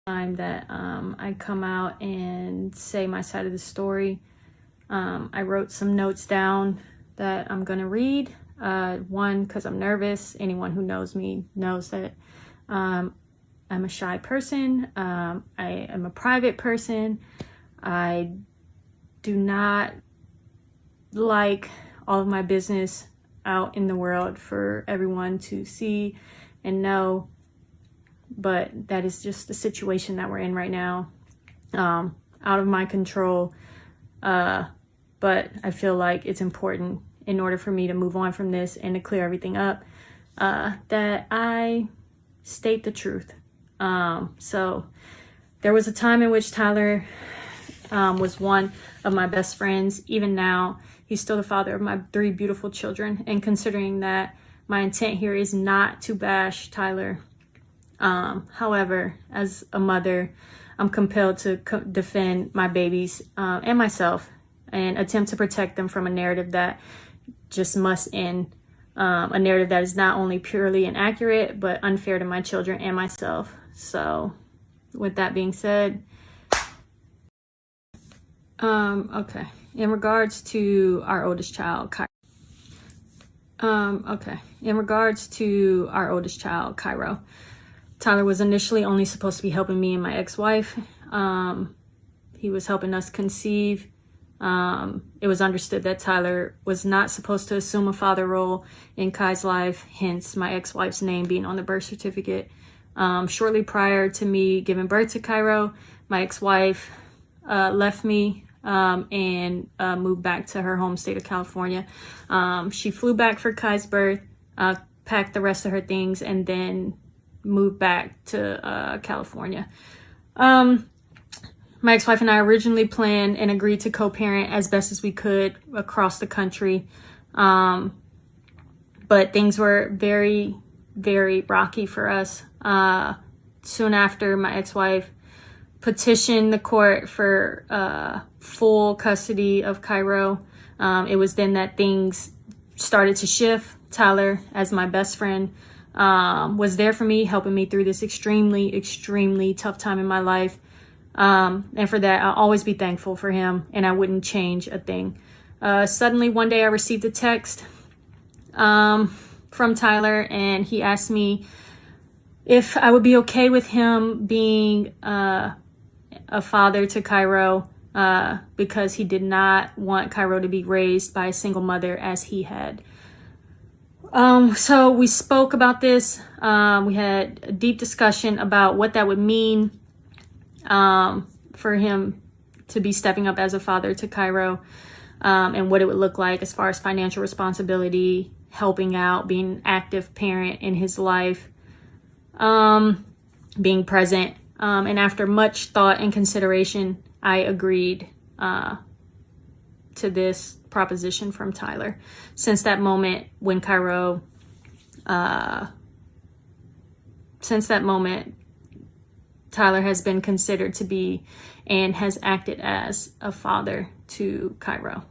Time that I come out and say my side of the story. I wrote some notes down that I'm gonna read. One, because I'm nervous. Anyone who knows me knows that I'm a shy person. I am a private person. I do not like all of my business out in the world for everyone to see and know. But that is just the situation that we're in right now. Out of my control. But I feel like it's important in order for me to move on from this and to clear everything up, that I state the truth. So there was a time in which Tyler was one of my best friends. Even now, he's still the father of my 3 beautiful children. And considering that my intent here is not to bash Tyler, however, as a mother, I'm compelled to defend my babies and myself and attempt to protect them from a narrative that just must end. A narrative that is not only purely inaccurate, but unfair to my children and myself. So with that being said, okay. In regards to our oldest child, Cairo, Tyler was initially only supposed to be helping me and my ex-wife. He was helping us conceive. It was understood that Tyler was not supposed to assume a father role in Kai's life, hence my ex-wife's name being on the birth certificate. Shortly prior to me giving birth to Cairo, my ex-wife left me and moved back to her home state of California. She flew back for Kai's birth, packed the rest of her things, and then moved back to California. My ex-wife and I originally planned and agreed to co-parent as best as we could across the country. But things were very, very rocky for us. Soon after, my ex-wife petitioned the court for full custody of Cairo. It was then that things started to shift. Tyler, as my best friend, was there for me, helping me through this extremely, extremely tough time in my life. And for that, I'll always be thankful for him, and I wouldn't change a thing. Suddenly, one day I received a text from Tyler, and he asked me if I would be okay with him being a father to Cairo, because he did not want Cairo to be raised by a single mother as he had. So we spoke about this. We had a deep discussion about what that would mean for him to be stepping up as a father to Cairo, and what it would look like as far as financial responsibility, helping out, being an active parent in his life, being present. And after much thought and consideration, I agreed to this proposition from Tyler. Since that moment when Cairo, Tyler has been considered to be and has acted as a father to Cairo.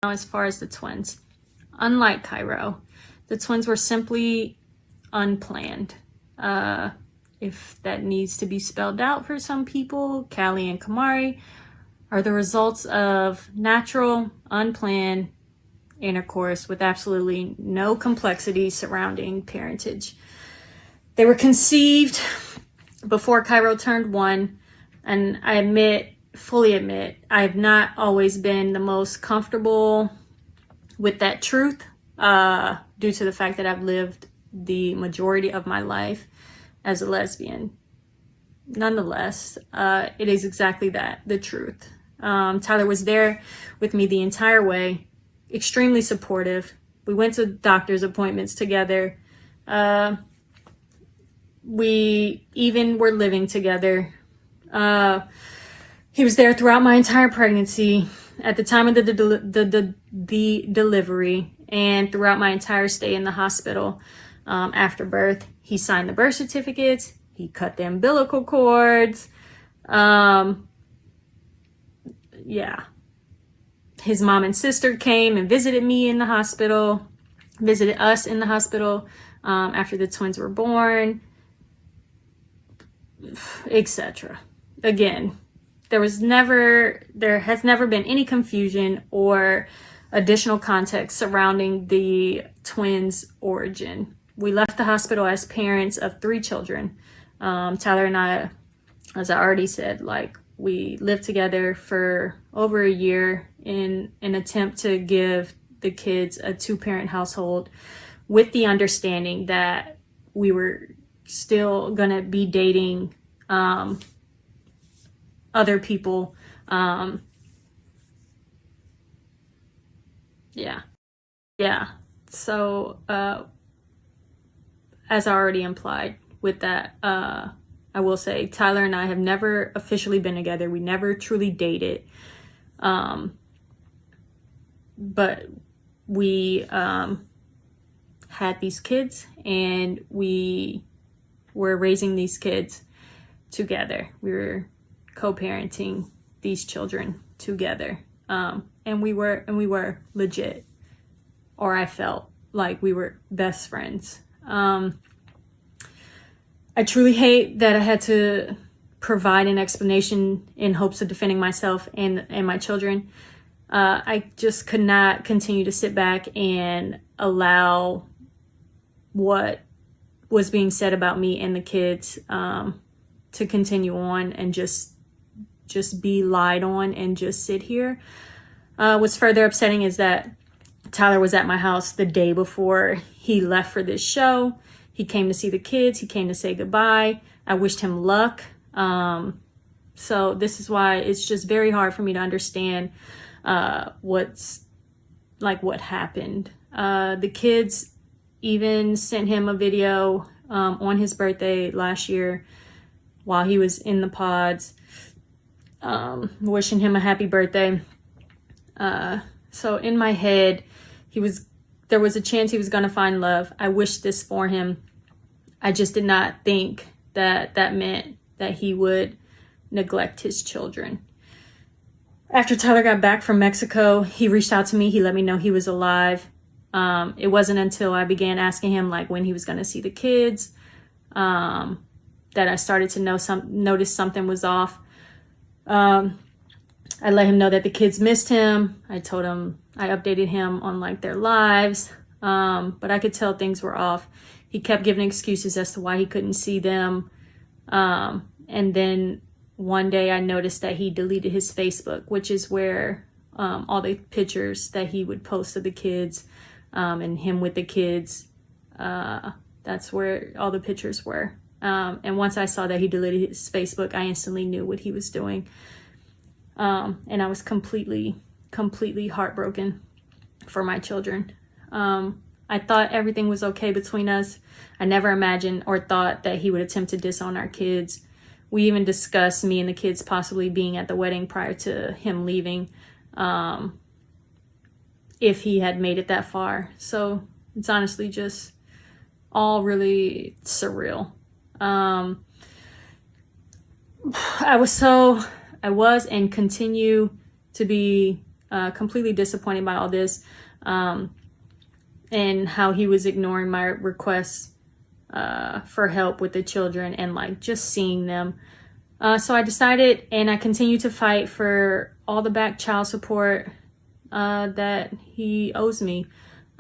Now, as far as the twins, unlike Cairo, the twins were simply unplanned. If that needs to be spelled out for some people, Callie and Kamari are the results of natural, unplanned intercourse with absolutely no complexity surrounding parentage. They were conceived before Cairo turned 1, and I fully admit, I have not always been the most comfortable with that truth, due to the fact that I've lived the majority of my life as a lesbian. Nonetheless, it is exactly that, the truth. Tyler was there with me the entire way, extremely supportive. We went to doctor's appointments together. We even were living together. He was there throughout my entire pregnancy, at the time of the delivery, and throughout my entire stay in the hospital after birth. He signed the birth certificates. He cut the umbilical cords. Yeah. His mom and sister came and visited me in the hospital. visited us in the hospital after the twins were born, etc. Again, there has never been any confusion or additional context surrounding the twins' origin. We left the hospital as parents of 3 children. Tyler and I, as I already said, like, we lived together for over a year in an attempt to give the kids a 2-parent household, with the understanding that we were still gonna be dating other people. Yeah. So as I already implied with that, I will say Tyler and I have never officially been together. We never truly dated. But we had these kids, and we were raising these kids together. We were co-parenting these children together. And we were legit, or I felt like we were best friends. I truly hate that I had to provide an explanation in hopes of defending myself and my children. I just could not continue to sit back and allow what was being said about me and the kids to continue on and just be lied on and just sit here. What's further upsetting is that Tyler was at my house the day before he left for this show. He came to see the kids. He came to say goodbye. I wished him luck. So this is why it's just very hard for me to understand what happened. The kids even sent him a video on his birthday last year while he was in the pods, wishing him a happy birthday. So in my head, there was a chance he was going to find love. I wished this for him. I just did not think that meant that he would neglect his children. After Tyler got back from Mexico, he reached out to me. He let me know he was alive. It wasn't until I began asking him like when he was going to see the kids that I started to notice something was off. I let him know that the kids missed him. I told him, I updated him on like their lives, but I could tell things were off. He kept giving excuses as to why he couldn't see them. And then one day I noticed that he deleted his Facebook, which is where all the pictures that he would post of the kids and him with the kids, that's where all the pictures were. And once I saw that he deleted his Facebook, I instantly knew what he was doing. And I was completely heartbroken for my children. I thought everything was okay between us. I never imagined or thought that he would attempt to disown our kids. We even discussed me and the kids possibly being at the wedding prior to him leaving, if he had made it that far. So it's honestly just all really surreal. I was and continue to be completely disappointed by all this, and how he was ignoring my requests for help with the children and like just seeing them. So I decided, and I continue to fight for all the back child support that he owes me.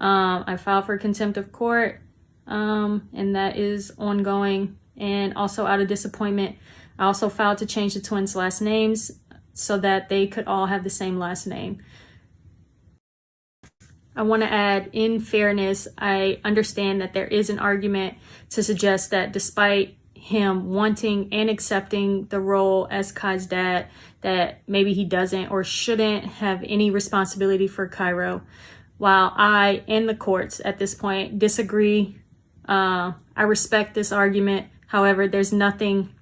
I filed for contempt of court, and that is ongoing. And also out of disappointment, I also filed to change the twins' last names so that they could all have the same last name. I want to add, in fairness, I understand that there is an argument to suggest that despite him wanting and accepting the role as Kai's dad, that maybe he doesn't or shouldn't have any responsibility for Cairo. While I and the courts at this point disagree, I respect this argument. However, there's nothing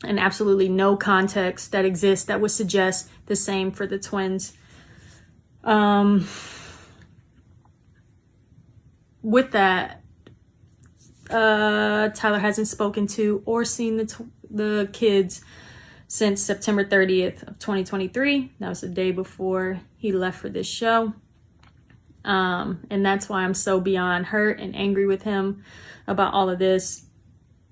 and absolutely no context that exists that would suggest the same for the twins. With that, Tyler hasn't spoken to or seen the kids since September 30th of 2023. That was the day before he left for this show. And that's why I'm so beyond hurt and angry with him about all of this,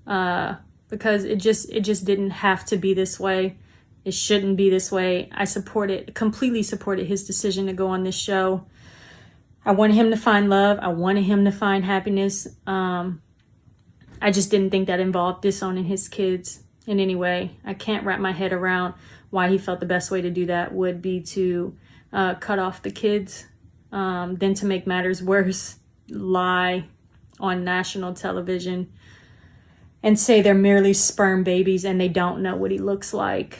because it just didn't have to be this way. It shouldn't be this way. I completely supported his decision to go on this show. I wanted him to find love. I wanted him to find happiness. I just didn't think that involved disowning his kids in any way. I can't wrap my head around why he felt the best way to do that would be to cut off the kids, then to make matters worse, lie on national television and say they're merely sperm babies and they don't know what he looks like.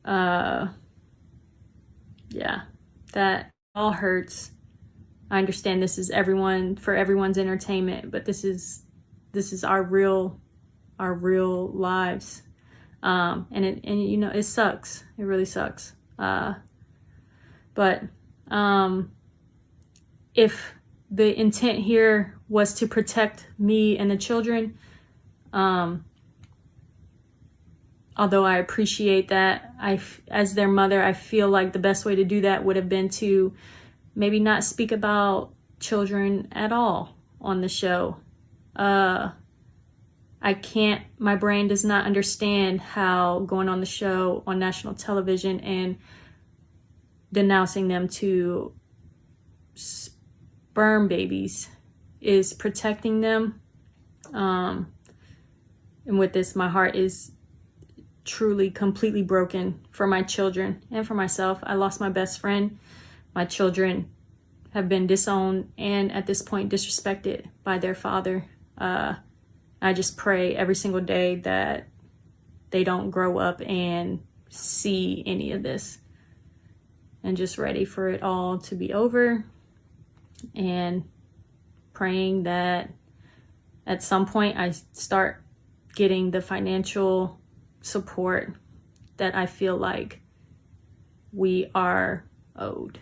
Yeah, that all hurts. I understand this is for everyone's entertainment, but this is our real lives. And it sucks. It really sucks. But if the intent here was to protect me and the children, although I appreciate that, as their mother, I feel like the best way to do that would have been to maybe not speak about children at all on the show. My brain does not understand how going on the show on national television and denouncing them to sperm babies is protecting them. And with this, my heart is truly, completely broken for my children and for myself. I lost my best friend. My children have been disowned and at this point disrespected by their father. I just pray every single day that they don't grow up and see any of this, and just ready for it all to be over, and praying that at some point I start getting the financial support that I feel like we are owed.